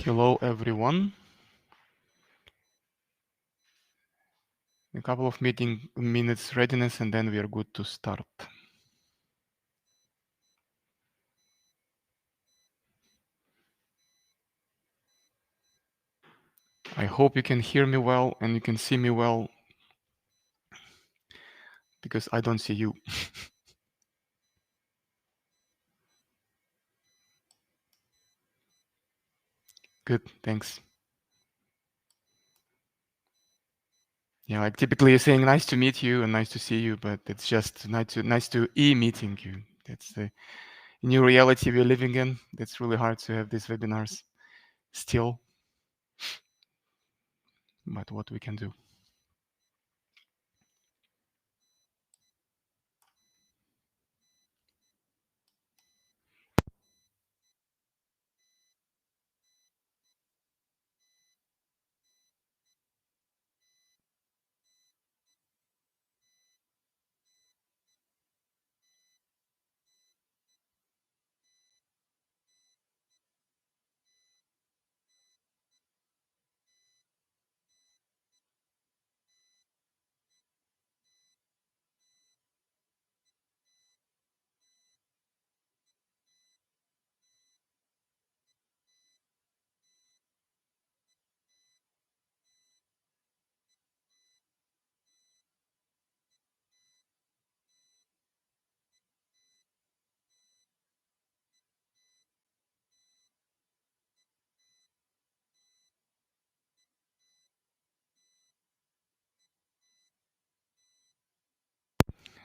Hello, everyone. A couple of meeting minutes readiness, and then we are good to start. I hope you can hear me well and you can see me well, because I don't see you. Good, thanks. Yeah, like typically you're saying nice to meet you and nice to see you, but it's just nice to e-meeting you. That's the new reality we're living in. It's really hard to have these webinars still, but what we can do.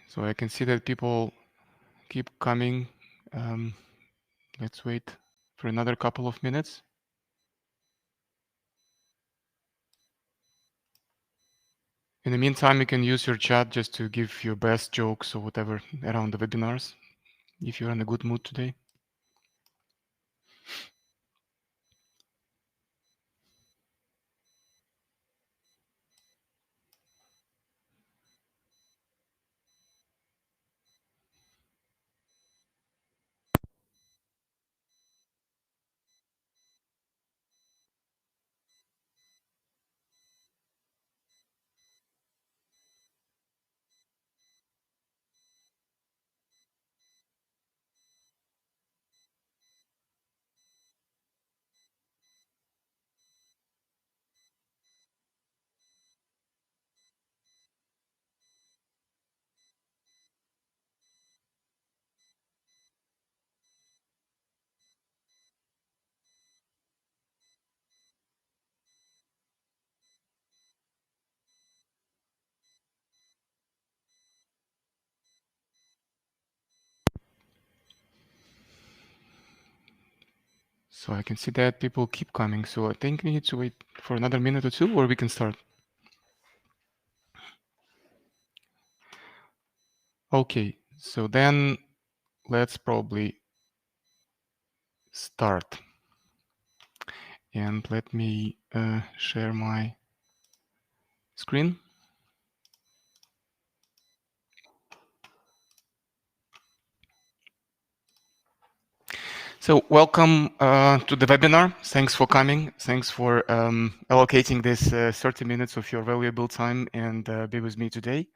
So I can see that people keep coming. Let's wait for another couple of minutes. In the meantime, you can use your chat just to give your best jokes or whatever around the webinars, if you're in a good mood today. So I can see that people keep coming. So I think we need to wait for another minute or two, or we can start. Okay, so then let's probably start. And let me share my screen. So welcome to the webinar. Thanks for coming. Thanks for allocating this 30 minutes of your valuable time and be with me today.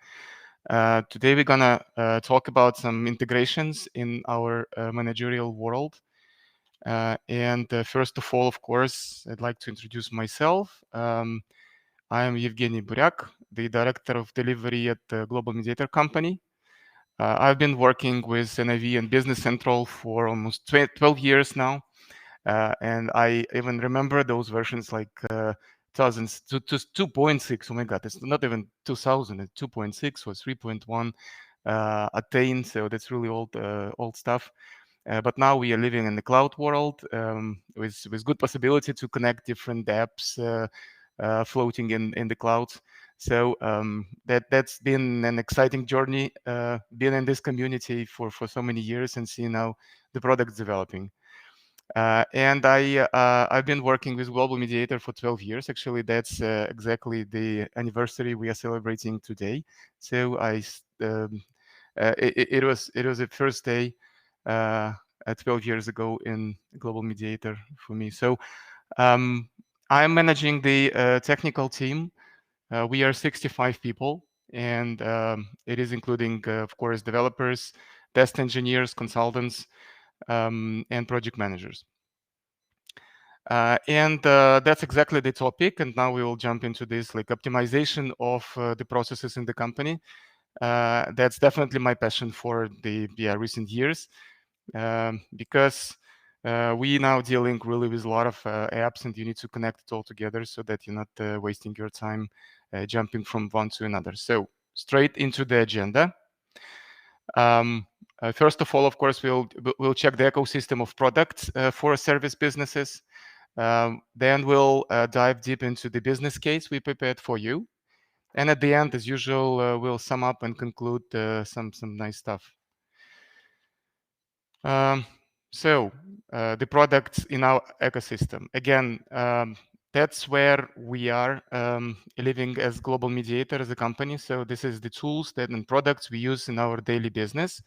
Today we're gonna talk about some integrations in our managerial world. And first of all, of course, I'd like to introduce myself. I am Evgeny Buryak, the Director of Delivery at the Global Mediator Company. I've been working with NIV and Business Central for almost 12 years now. And I even remember those versions like 2.6. Oh my God, it's not even 2000, it's 2.6 or 3.1 attained. So that's really old stuff. But now we are living in the cloud world with good possibility to connect different apps floating in the cloud. So that's been an exciting journey, being in this community for so many years and seeing how the product's developing. And I've been working with Global Mediator for 12 years. Actually, that's exactly the anniversary we are celebrating today. So it was the first day 12 years ago in Global Mediator for me. So Um, I'm managing the technical team. We are 65 people, and it is including, of course, developers, test engineers, consultants, and project managers. And that's exactly the topic. And now we will jump into this, like optimization of the processes in the company. That's definitely my passion for the recent years, because we now dealing really with a lot of apps, and you need to connect it all together so that you're not wasting your time jumping from one to another. So straight into the agenda. First of all, of course, we'll check the ecosystem of products for service businesses. Then we'll dive deep into the business case we prepared for you. And at the end, as usual, we'll sum up and conclude some nice stuff. Um, so the products in our ecosystem. Again, that's where we are living as global mediator as a company. So this is the tools that and products we use in our daily business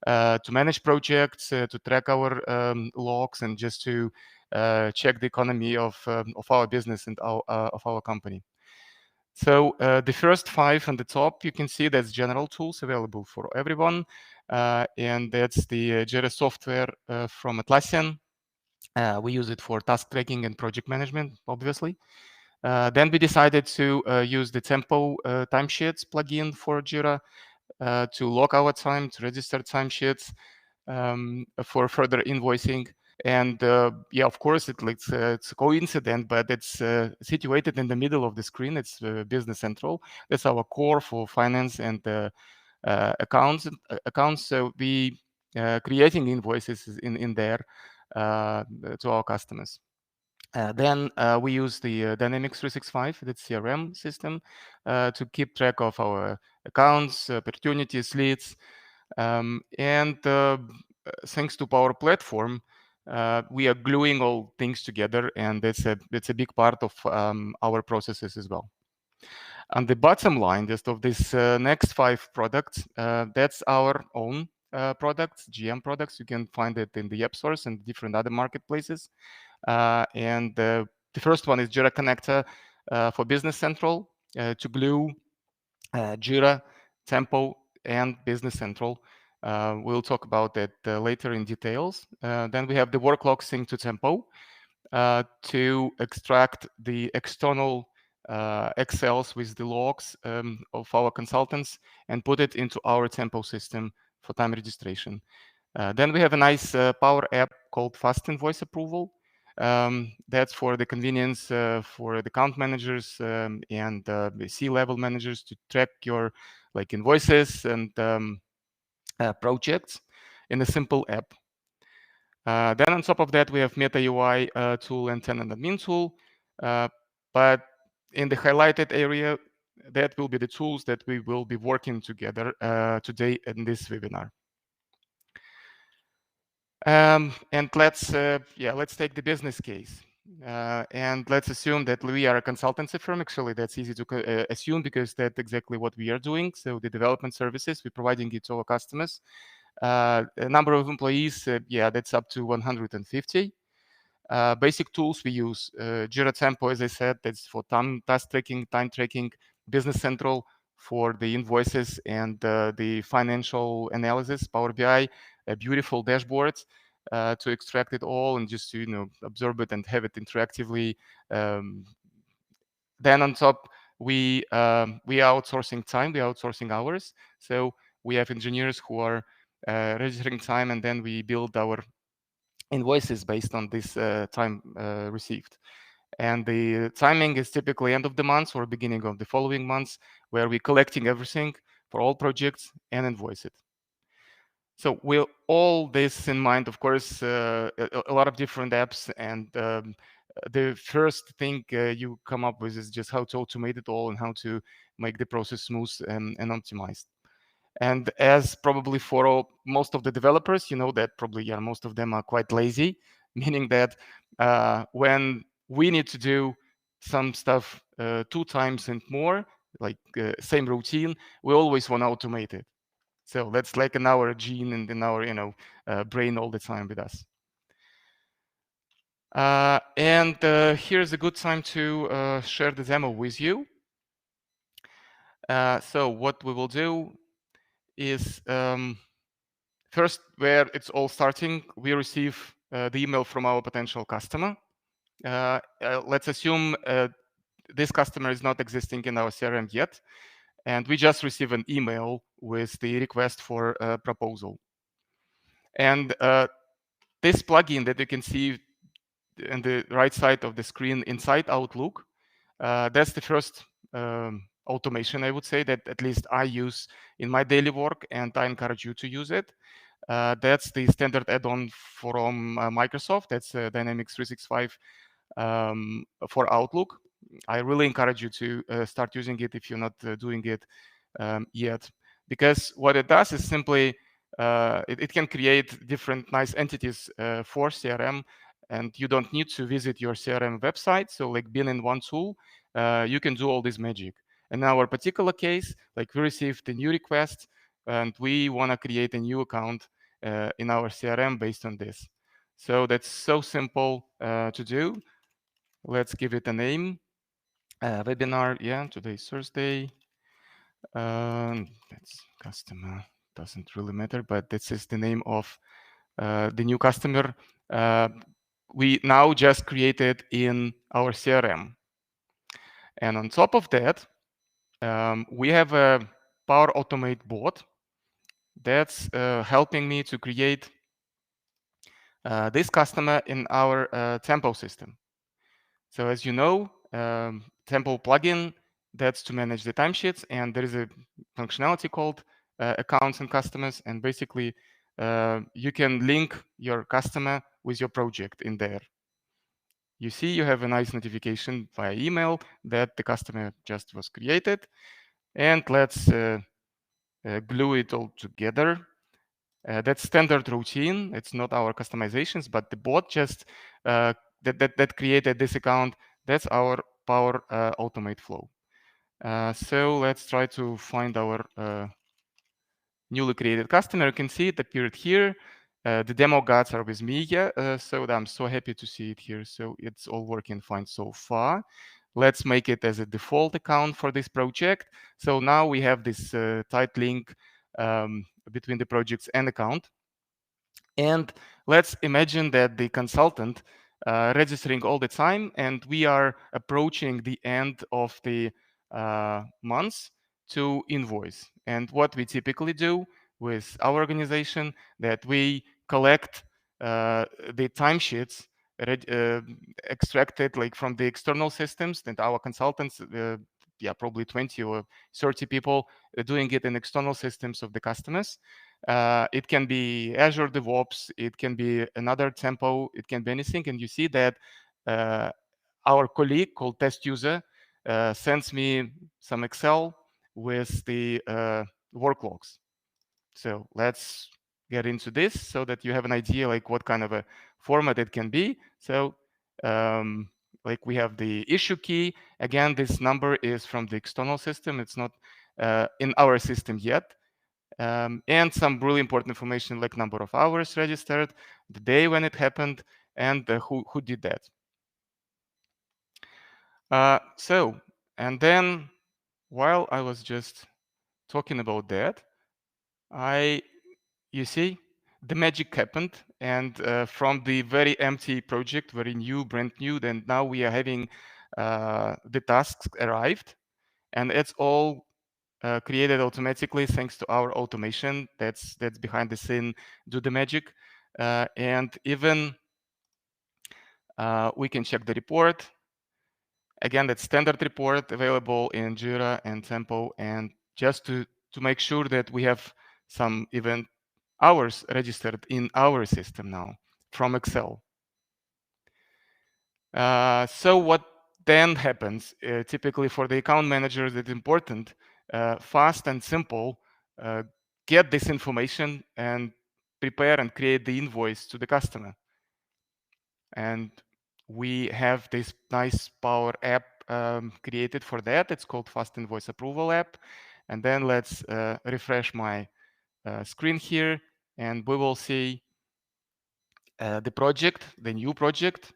to manage projects, to track our logs, and just to check the economy of our business and of our company. So the first five on the top, you can see that's general tools available for everyone. And that's the Jira software from Atlassian. We use it for task tracking and project management, obviously. Then we decided to use the Tempo Timesheets plugin for Jira to log our time, to register timesheets for further invoicing. And yeah, of course, it's a coincidence, but it's situated in the middle of the screen. It's Business Central. That's our core for finance and accounts. So we creating invoices in there to our customers. Then we use the Dynamics 365, the CRM system, to keep track of our accounts, opportunities, leads, and thanks to Power Platform, we are gluing all things together, and it's a big part of our processes as well. On the bottom line, just of this next five products, that's our own products, GM products. You can find it in the AppSource and different other marketplaces. And the first one is Jira Connector for Business Central to glue Jira, Tempo, and Business Central. We'll talk about that later in details. Then we have the Worklogs sync to Tempo to extract the external Excels with the logs of our consultants and put it into our Tempo system for time registration. Then we have a nice Power app called Fast Invoice Approval. That's for the convenience for the account managers and the C-level managers to track your like invoices and projects in a simple app. Then on top of that, we have Meta UI tool and tenant admin tool. But in the highlighted area, that will be the tools that we will be working together today in this webinar. And let's take the business case. And let's assume that we are a consultancy firm. Actually, that's easy to assume because that's exactly what we are doing. So the development services, we're providing it to our customers. A number of employees, that's up to 150. Basic tools we use, Jira Tempo, as I said, that's for task tracking, time tracking, Business Central for the invoices and the financial analysis, Power BI, beautiful dashboards to extract it all and just to absorb it and have it interactively. Then on top, we are outsourcing time, we are outsourcing hours. So we have engineers who are registering time, and then we build our invoices based on this time received. And the timing is typically end of the month or beginning of the following months, where we're collecting everything for all projects and invoice it. So with all this in mind, of course, a lot of different apps, and the first thing you come up with is just how to automate it all and how to make the process smooth and optimized. And as probably for most of the developers, you know that probably most of them are quite lazy, meaning that when we need to do some stuff 2 times and more, like same routine, we always want to automate it. So that's like in our gene and in our brain all the time with us. And here's a good time to share the demo with you. So what we will do is first, where it's all starting, we receive the email from our potential customer. Let's assume this customer is not existing in our CRM yet, and we just receive an email with the request for a proposal. And this plugin that you can see on the right side of the screen inside Outlook, that's the first automation, I would say, that at least I use in my daily work, and I encourage you to use it. That's the standard add-on from Microsoft. That's Dynamics 365 for Outlook. I really encourage you to start using it if you're not doing it yet, because what it does is simply it can create different nice entities for CRM, and you don't need to visit your CRM website. So like being in one tool, you can do all this magic. In our particular case, like we received a new request and we want to create a new account in our CRM based on this. So that's so simple to do. Let's give it a name. Webinar, yeah, today's Thursday. That's customer, doesn't really matter, but this is the name of the new customer we now just created in our CRM. And on top of that, we have a Power Automate bot that's helping me to create this customer in our Tempo system. So as you know, Tempo plugin, that's to manage the timesheets, and there is a functionality called accounts and customers, and basically you can link your customer with your project in there. You see you have a nice notification via email that the customer just was created, and let's glue it all together. That's standard routine. It's not our customizations, but the bot just that created this account. That's our Power Automate flow. So let's try to find our newly created customer. You can see it appeared here. The demo gods are with me, yeah. So I'm so happy to see it here. So it's all working fine so far. Let's make it as a default account for this project. So now we have this tight link between the projects and account. And let's imagine that the consultant registering all the time, and we are approaching the end of the months to invoice. And what we typically do with our organization, that we collect the timesheets extracted like from the external systems, and our consultants, yeah, probably 20 or 30 people doing it in external systems of the customers. It can be Azure DevOps, it can be another Tempo, it can be anything. And you see that our colleague called test user sends me some Excel with the worklogs. So let's get into this so that you have an idea like what kind of a format it can be. So like we have the issue key. Again, this number is from the external system. It's not in our system yet. And some really important information like number of hours registered, the day when it happened, and who did that. And then while I was just talking about that, you see, the magic happened, and from the very empty project, very new, brand new, then now we are having the tasks arrived, and it's all created automatically thanks to our automation that's behind the scene, do the magic. And even we can check the report. Again, that standard report available in Jira and Tempo, and just to make sure that we have some even hours registered in our system now from Excel. So what then happens? Typically for the account managers, it's important, fast and simple, get this information and prepare and create the invoice to the customer. And we have this nice Power app created for that. It's called Fast Invoice Approval app. And then let's refresh my screen here, and we will see the project, the new project.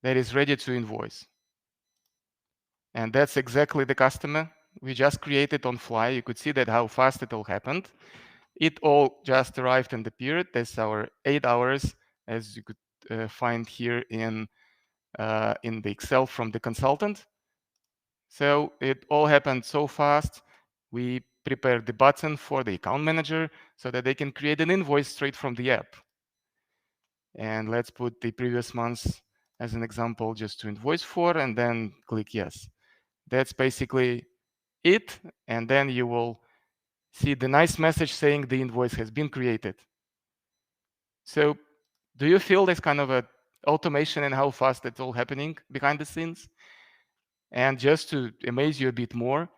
that is ready to invoice. And that's exactly the customer we just created on fly. You could see that how fast it all happened. It all just arrived and appeared. That's our 8 hours, as you could find here in the Excel from the consultant. So it all happened so fast. We prepared the button for the account manager so that they can create an invoice straight from the app. And let's put the previous months as an example just to invoice for, and then click yes. That's basically it. And then you will see the nice message saying the invoice has been created. So do you feel this kind of a automation and how fast it's all happening behind the scenes? And just to amaze you a bit more,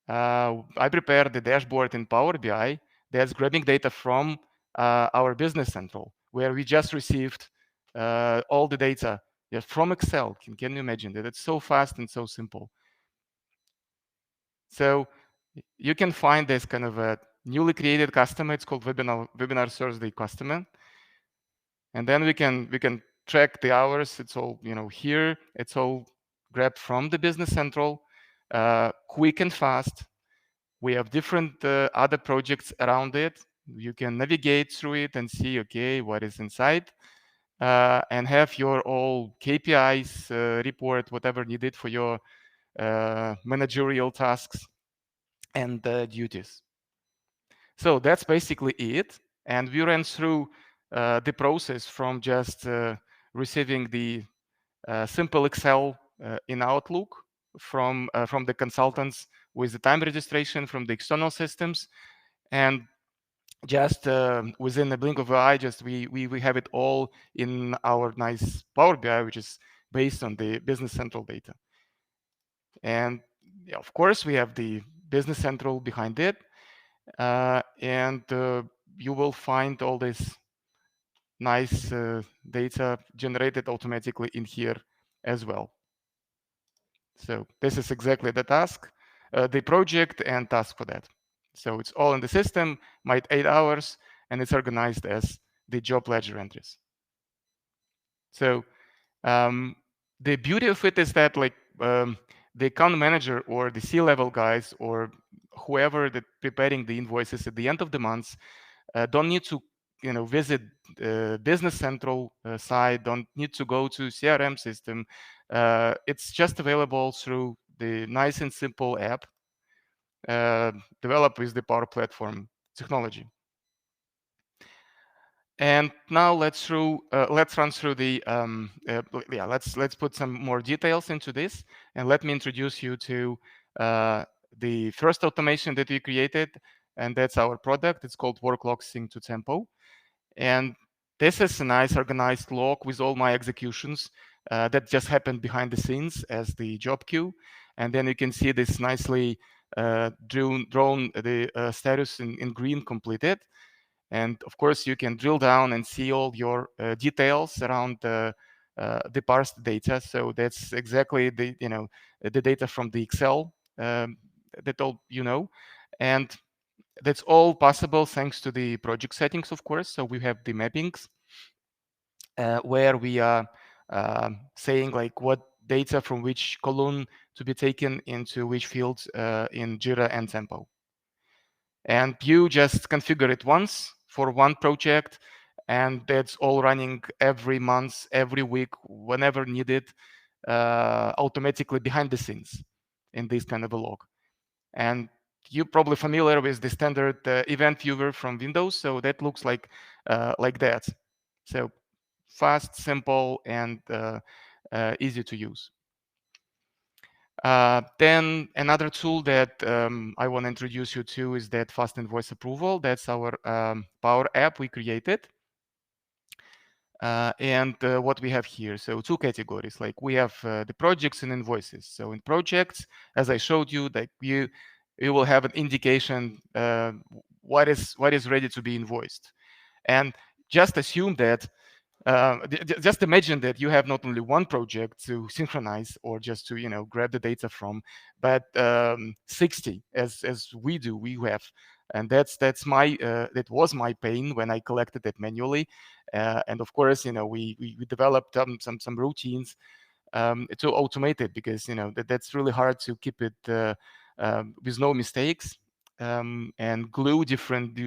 I prepared the dashboard in Power BI that's grabbing data from our Business Central, where we just received all the data just from Excel. Can you imagine that? It's so fast and so simple. So you can find this kind of a newly created customer. It's called Webinar Thursday customer. And then we can track the hours. It's all here. It's all grabbed from the Business Central, quick and fast. We have different other projects around it. You can navigate through it and see, okay, what is inside, and have your all KPIs, report, whatever needed for your managerial tasks and duties. So that's basically it. And we ran through the process from just receiving the simple Excel in Outlook from the consultants with the time registration from the external systems, and just within a blink of an eye, just we have it all in our nice Power BI, which is based on the Business Central data. And yeah, of course, we have the Business Central behind it, and you will find all this nice data generated automatically in here as well. So this is exactly the task, the project and task for that. So it's all in the system, my 8 hours, and it's organized as the job ledger entries. So the beauty of it is that the account manager or the C-level guys or whoever that preparing the invoices at the end of the month don't need to visit Business Central site, don't need to go to CRM system. It's just available through the nice and simple app developed with the Power Platform technology. And now let's run through the let's put some more details into this, and let me introduce you to the first automation that we created, and that's our product. It's called Worklogs Sync to Tempo, and this is a nice organized log with all my executions that just happened behind the scenes as the job queue, and then you can see this nicely drawn the status in green completed. And of course, you can drill down and see all your details around the parsed data. So that's exactly the the data from the Excel that all and that's all possible thanks to the project settings, of course. So we have the mappings where we are saying like what data from which column to be taken into which fields in Jira and Tempo. And you just configure it once for one project, and that's all running every month, every week, whenever needed, automatically behind the scenes in this kind of a log. And you're probably familiar with the standard event viewer from Windows, so that looks like that. So fast, simple, and easy to use. Then another tool that I want to introduce you to is that fast invoice approval. That's our Power App we created. And what we have here, so two categories, like we have the projects and invoices. So in projects, as I showed you, that you will have an indication what is ready to be invoiced. And just assume that Just imagine that you have not only one project to synchronize or just to grab the data from, but 60 as we do. We have, and that's my that was my pain when I collected it manually. And of course, we developed some routines to automate it, because that's really hard to keep it with no mistakes, and glue different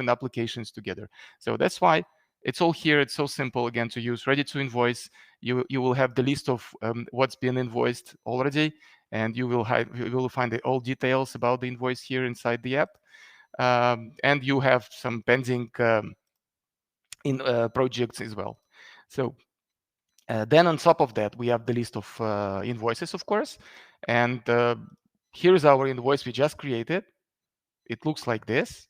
applications together. So that's why it's all here. It's so simple again to use. Ready to invoice. You will have the list of what's been invoiced already, and you will find all details about the invoice here inside the app. And you have some pending in projects as well. So then on top of that, we have the list of invoices, of course. And here's our invoice we just created. It looks like this.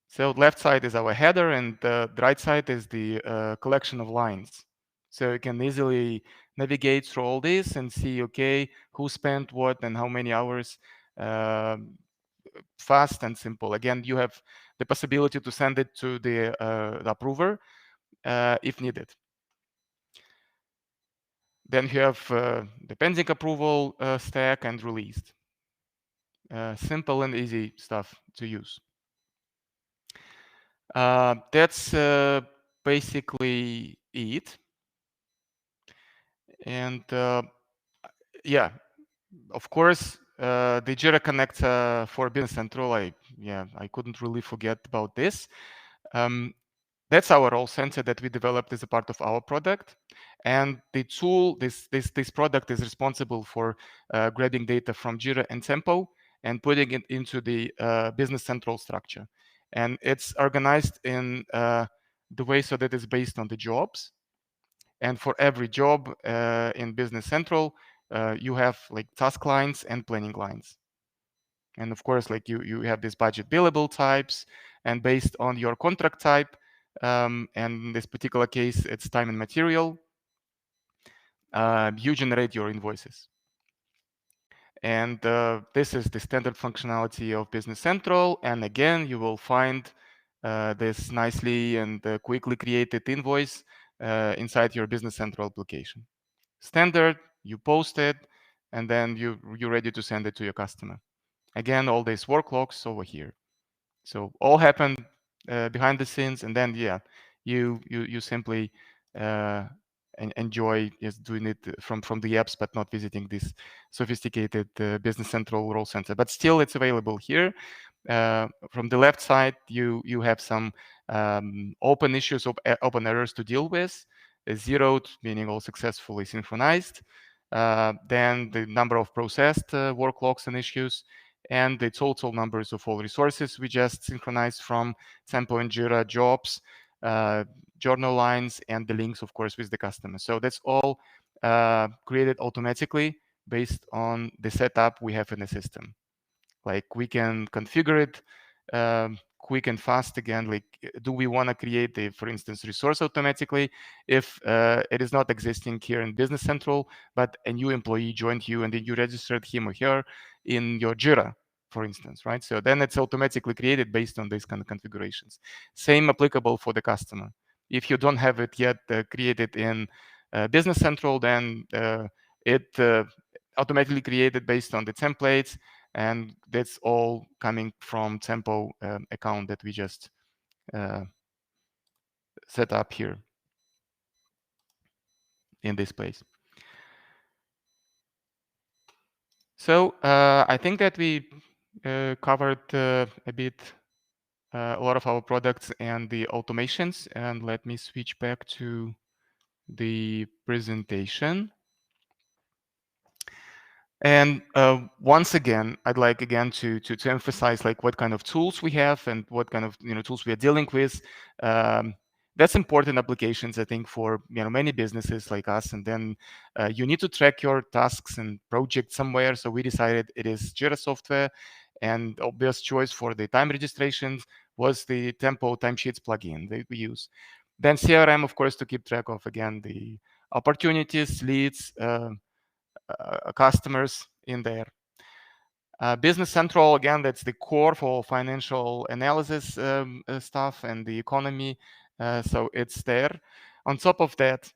So left side is our header, and the right side is the collection of lines. So you can easily navigate through all this and see, okay, who spent what and how many hours. Fast and simple. Again, you have the possibility to send it to the approver if needed. Then you have the pending approval stack and released. Simple and easy stuff to use. That's basically it. And yeah, of course, the Jira Connect for Business Central, I couldn't really forget about this. That's our role center that we developed as a part of our product. And the tool, this product is responsible for grabbing data from Jira and Tempo and putting it into the Business Central structure. And it's organized in the way so that it's based on the jobs. And for every job in Business Central, you have like task lines and planning lines. And of course, like you have these budget billable types, and based on your contract type, and in this particular case, it's time and material, you generate your invoices. And this is the standard functionality of Business Central. And again, you will find this nicely and quickly created invoice inside your Business Central application. Standard, you post it, and then you're ready to send it to your customer. Again, all these worklogs over here. So all happened behind the scenes, and then you simply enjoy just doing it from the apps, but not visiting this sophisticated Business Central role center. But still, it's available here. From the left side, you have some open issues, open errors to deal with. Zeroed, meaning all successfully synchronized. Then the number of processed worklogs and issues, and the total numbers of all resources we just synchronized from Tempo and Jira, jobs, journal lines, and the links, of course, with the customer. So that's all created automatically based on the setup we have in the system. Like we can configure it quick and fast. Again, like do we want to create the, for instance, resource automatically if it is not existing here in Business Central, but a new employee joined you and then you registered him or her in your Jira, for instance, right? So then it's automatically created based on these kind of configurations. Same applicable for the customer. If you don't have it yet created in Business Central, then it automatically created based on the templates, and that's all coming from Tempo account that we just set up here in this place. So I think that we covered a bit a lot of our products and the automations, and let me switch back to the presentation. And once again, I'd like again to emphasize like what kind of tools we have and what kind of tools we are dealing with. That's important applications, I think, for many businesses like us. And then you need to track your tasks and projects somewhere. So we decided it is Jira software, and obvious choice for the time registrations was the Tempo Timesheets plugin that we use. Then CRM, of course, to keep track of again the opportunities, leads. Customers in there. Business Central, again, that's the core for financial analysis stuff and the economy. So it's there. On top of that,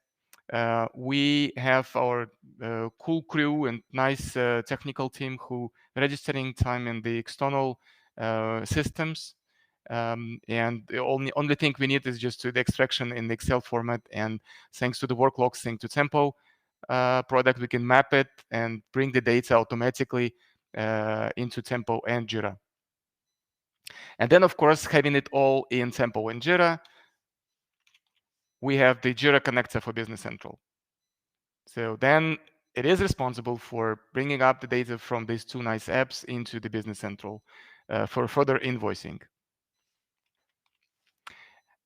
we have our cool crew and nice technical team who registering time in the external systems. And the only thing we need is just to the extraction in the Excel format. And thanks to the Worklogs sync to Tempo product, we can map it and bring the data automatically into Tempo and Jira. And then, of course, having it all in Tempo and Jira, we have the Jira connector for Business Central. So then it is responsible for bringing up the data from these two nice apps into the Business Central for further invoicing.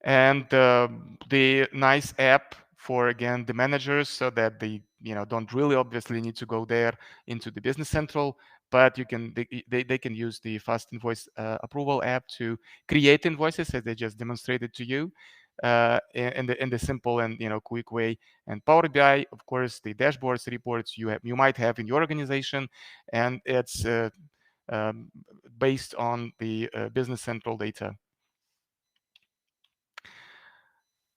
And the nice app for, again, the managers, so that they don't really obviously need to go there into the Business Central, but they can use the fast invoice approval app to create invoices, as they just demonstrated to you, in the simple and quick way. And Power BI, of course, the dashboards, reports you might have in your organization, and it's um, based on the Business Central data.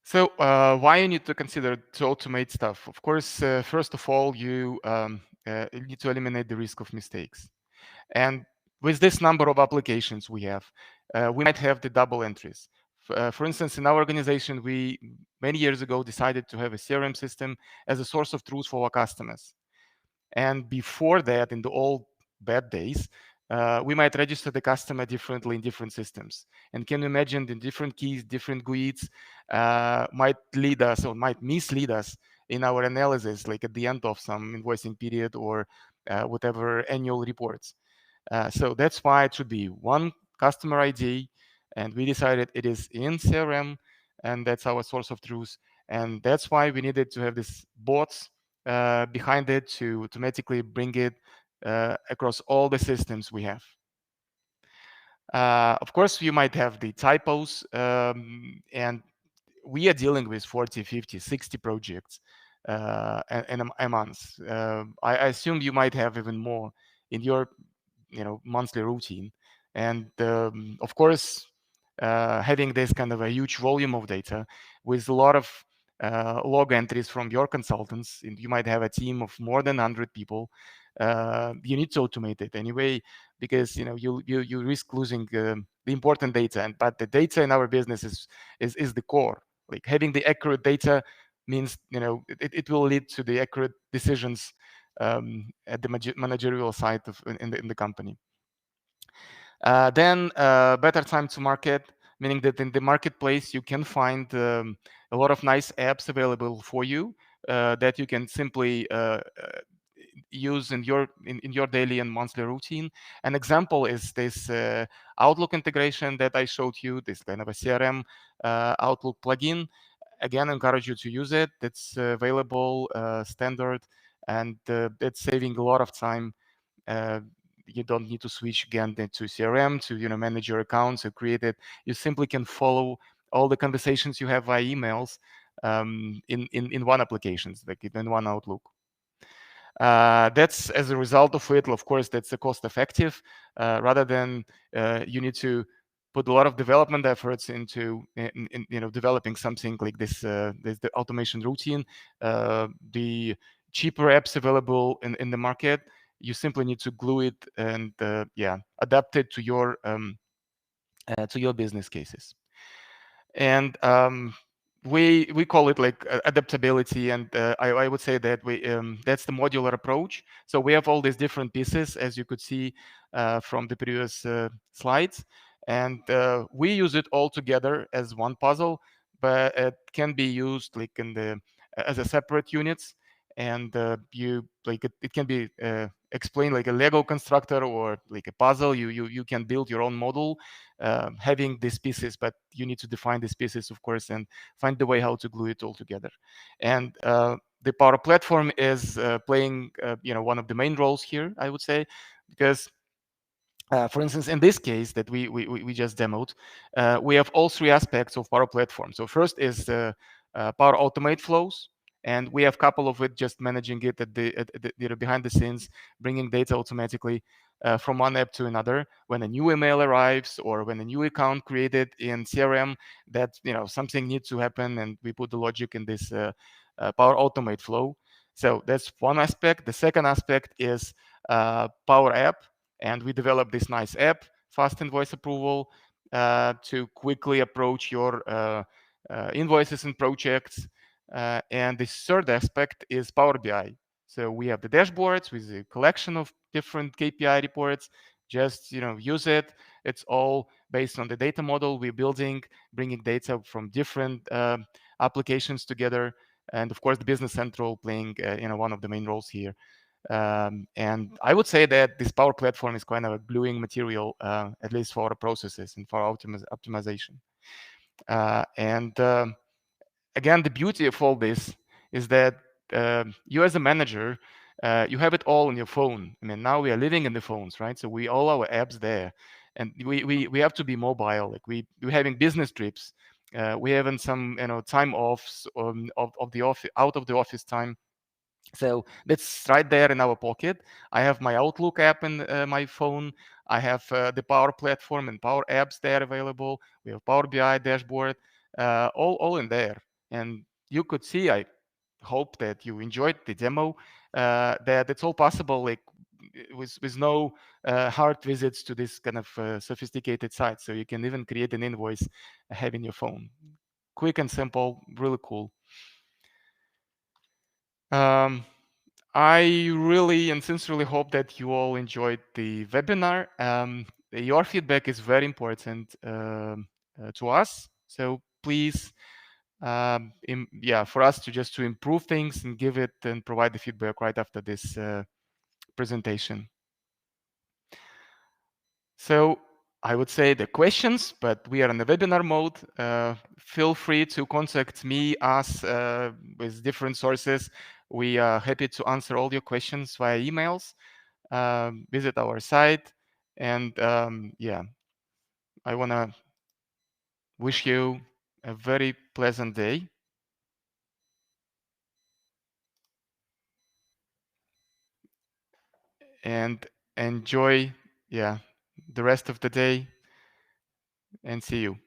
So why you need to consider to automate stuff? Of course, first of all, you need to eliminate the risk of mistakes. And with this number of applications we have, we might have the double entries. For instance, in our organization, we many years ago decided to have a CRM system as a source of truth for our customers. And before that, in the old bad days, we might register the customer differently in different systems. And can you imagine the different keys, different GUIDs might lead us or might mislead us in our analysis, like at the end of some invoicing period or whatever annual reports. So that's why it should be one customer ID, and we decided it is in CRM, and that's our source of truth. And that's why we needed to have this bots behind it to automatically bring it across all the systems we have. Of course, you might have the typos, and we are dealing with 40, 50, 60 projects in a month. I assume you might have even more in your monthly routine. And of course, having this kind of a huge volume of data with a lot of log entries from your consultants, and you might have a team of more than 100 people, you need to automate it anyway, because you risk losing the important data. But the data in our business is the core. Like having the accurate data means it will lead to the accurate decisions at the managerial side in the company. Then better time to market, meaning that in the marketplace you can find a lot of nice apps available for you that you can simply use in your daily and monthly routine. An example is this Outlook integration that I showed you, this kind of a CRM Outlook plugin. Again, I encourage you to use it. It's available standard, and it's saving a lot of time. You don't need to switch again to CRM to manage your accounts or create it. You simply can follow all the conversations you have via emails in one application, like in one Outlook. That's as a result of it. Of course, that's a cost effective rather than you need to put a lot of development efforts into developing something like this the automation routine. The cheaper apps available in the market, you simply need to glue it and adapt it to your business cases. And we call it like adaptability, and I would say that that's the modular approach. So we have all these different pieces, as you could see from the previous slides, and we use it all together as one puzzle, but it can be used like as a separate units. And it can be explained like a Lego constructor or like a puzzle. You can build your own model having these pieces, but you need to define these pieces, of course, and find the way how to glue it all together. And the Power Platform is playing one of the main roles here, I would say, because for instance, in this case that we just demoed, we have all three aspects of Power Platform. So first is Power Automate flows, and we have a couple of it just managing it at the behind the scenes, bringing data automatically. from one app to another. When a new email arrives or when a new account created in CRM, that something needs to happen, and we put the logic in this Power Automate flow. So that's one aspect. The second aspect is Power App, and we developed this nice app, Fast Invoice Approval, to quickly approach your invoices and projects. And the third aspect is Power BI. So we have the dashboards with a collection of different KPI reports. Just use it. It's all based on the data model we're building, bringing data from different applications together, and of course the Business Central playing one of the main roles here. And I would say that this Power Platform is kind of a gluing material, at least for our processes and for our optimization. And again, the beauty of all this is that you as a manager, you have it all on your phone. I mean, now we are living in the phones, right? So we all our apps there, and we have to be mobile. Like we're having business trips, we having some time offs of the office, out of the office time. So that's right there in our pocket. I have my Outlook app in my phone. I have the Power Platform and Power Apps there available. We have Power BI dashboard, all in there. And you could see, I hope that you enjoyed the demo, that it's all possible, like with no hard visits to this kind of sophisticated site. So you can even create an invoice having your phone. Quick and simple, really cool. Um, I really and sincerely hope that you all enjoyed the webinar. Your feedback is very important to us. So please, for us to improve things and give it and provide the feedback right after this presentation. So I would say the questions, but we are in the webinar mode. Feel free to contact me, us, with different sources. We are happy to answer all your questions via emails. Visit our site, and I want to wish you a very pleasant day, and enjoy the rest of the day, and see you.